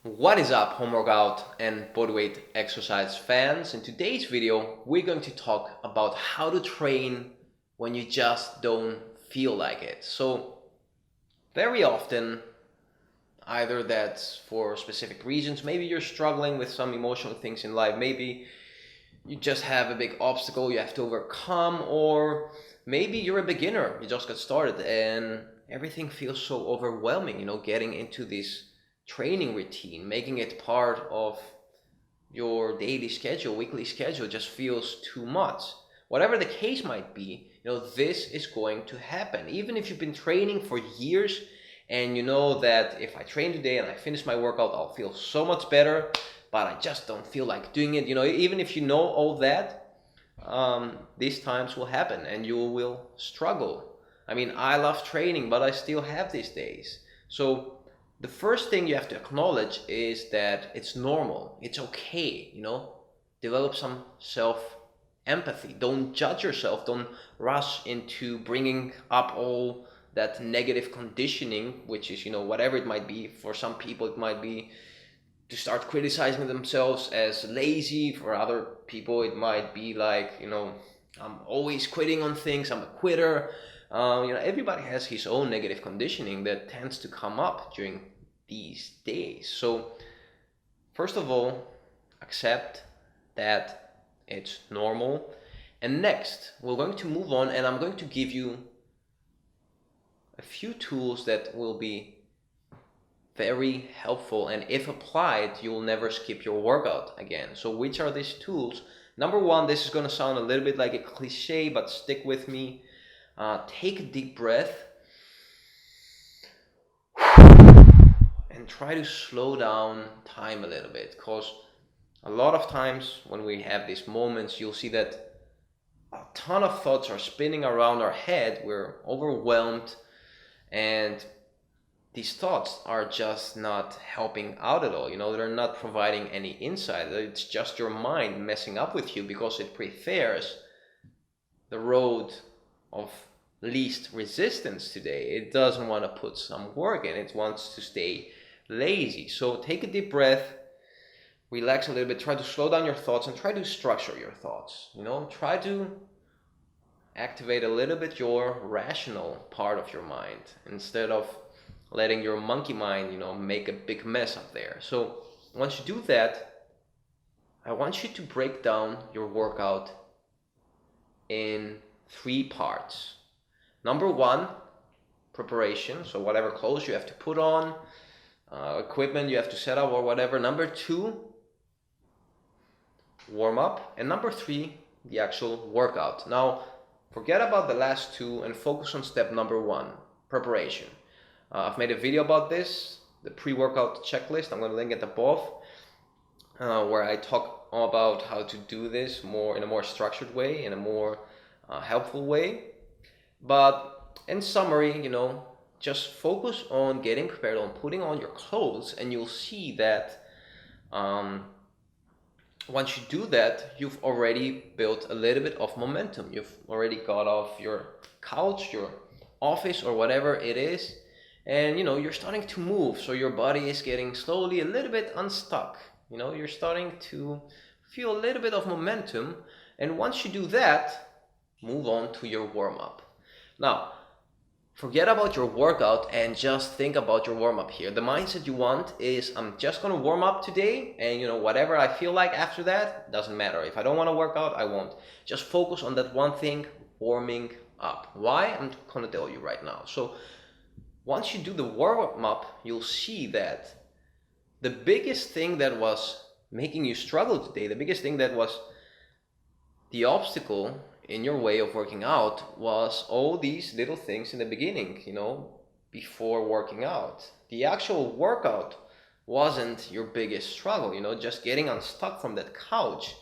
What is up, home workout and bodyweight exercise fans? In today's video, we're going to talk about how to train when you just don't feel like it. So very often, either that's for specific reasons, maybe you're struggling with some emotional things in life, maybe you just have a big obstacle you have to overcome, or maybe you're a beginner, you just got started and everything feels so overwhelming, getting into this training routine, making it part of your daily schedule, weekly schedule just feels too much. Whatever the case might be, this is going to happen. Even if you've been training for years and you know that if I train today and I finish my workout, I'll feel so much better, but I just don't feel like doing it. Even if you know all that, these times will happen and you will struggle. I mean, I love training, but I still have these days. So the first thing you have to acknowledge is that it's normal. It's okay, develop some self-empathy. Don't judge yourself. Don't rush into bringing up all that negative conditioning, which is, whatever it might be. For some people, it might be to start criticizing themselves as lazy. For other people, it might be like, I'm always quitting on things. I'm a quitter. Everybody has his own negative conditioning that tends to come up during these days. So first of all, accept that it's normal. And next, we're going to move on and I'm going to give you a few tools that will be very helpful, and if applied, you'll never skip your workout again. So which are these tools? Number one, this is going to sound a little bit like a cliche, but stick with me. Take a deep breath and try to slow down time a little bit, because a lot of times when we have these moments, you'll see that a ton of thoughts are spinning around our head. We're overwhelmed and these thoughts are just not helping out at all. They're not providing any insight. It's just your mind messing up with you because it prefers the road of least resistance today. It doesn't want to put some work in. It wants to stay lazy. So take a deep breath, relax a little bit, try to slow down your thoughts and try to structure your thoughts. Try to activate a little bit your rational part of your mind instead of letting your monkey mind, make a big mess up there. So once you do that, I want you to break down your workout in 3 parts. Number 1, preparation. So whatever clothes you have to put on, equipment you have to set up or whatever. Number 2, warm up. And number 3, the actual workout. Now, forget about the last 2 and focus on step number 1, preparation. I've made a video about this, the pre-workout checklist. I'm going to link it above, where I talk about how to do this in a more structured way, in a more helpful way. But in summary, just focus on getting prepared, on putting on your clothes, and you'll see that once you do that, you've already built a little bit of momentum. You've already got off your couch, your office, or whatever it is. And you're starting to move, so your body is getting slowly a little bit unstuck. You're starting to feel a little bit of momentum, and once you do that, move on to your warm-up. Now, forget about your workout and just think about your warm-up here. The mindset you want is, I'm just going to warm up today, and whatever I feel like after that, doesn't matter. If I don't want to work out, I won't. Just focus on that one thing, warming up. Why? I'm going to tell you right now. So once you do the warm-up, you'll see that the biggest thing that was making you struggle today, the biggest thing that was the obstacle in your way of working out was all these little things in the beginning, before working out. The actual workout wasn't your biggest struggle, just getting unstuck from that couch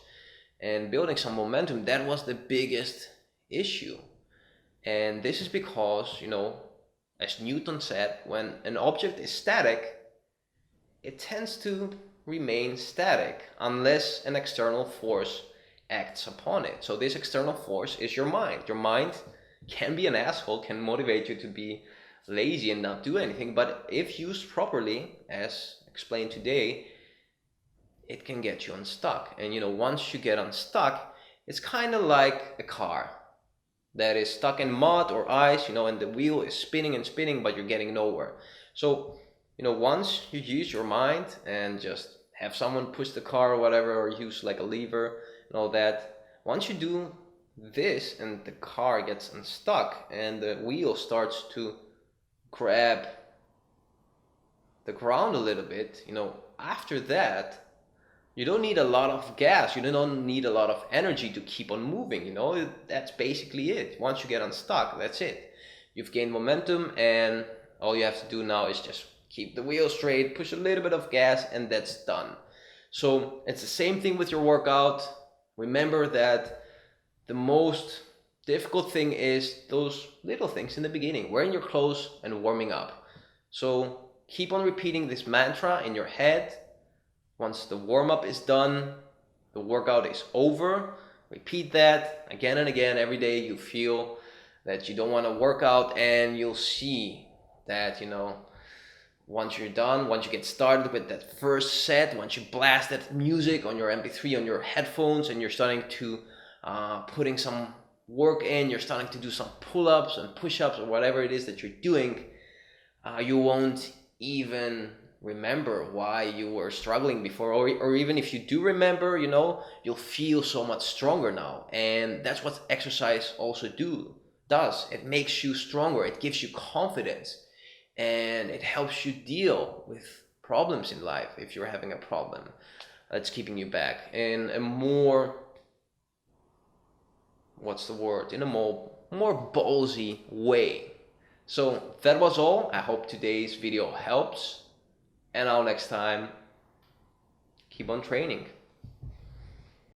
and building some momentum. That was the biggest issue. And this is because, as Newton said, when an object is static, it tends to remain static unless an external force acts upon it. So this external force is your mind. Your mind can be an asshole, can motivate you to be lazy and not do anything, but if used properly, as explain today, it can get you unstuck. And once you get unstuck, it's kind of like a car that is stuck in mud or ice, and the wheel is spinning and spinning, but you're getting nowhere. So, once you use your mind and just have someone push the car or whatever, or use like a lever and all that, once you do this and the car gets unstuck and the wheel starts to grab the ground a little bit, after that, you don't need a lot of gas, you don't need a lot of energy to keep on moving, that's basically it. Once you get unstuck, that's it. You've gained momentum, and all you have to do now is just keep the wheel straight, push a little bit of gas, and that's done. So it's the same thing with your workout. Remember that the most difficult thing is those little things in the beginning, wearing your clothes and warming up. So keep on repeating this mantra in your head. Once the warm-up is done, the workout is over. Repeat that again and again. Every day you feel that you don't want to work out, and you'll see that, once you're done, once you get started with that first set, once you blast that music on your MP3, on your headphones, and you're starting to putting some work in, you're starting to do some pull-ups and push-ups or whatever it is that you're doing, you won't even remember why you were struggling before, or even if you do remember, you'll feel so much stronger now. And that's what exercise also does. It makes you stronger, it gives you confidence, and it helps you deal with problems in life. If you're having a problem that's keeping you back, in a more, in a more ballsy way. So that was all. I hope today's video helps, and until next time, keep on training.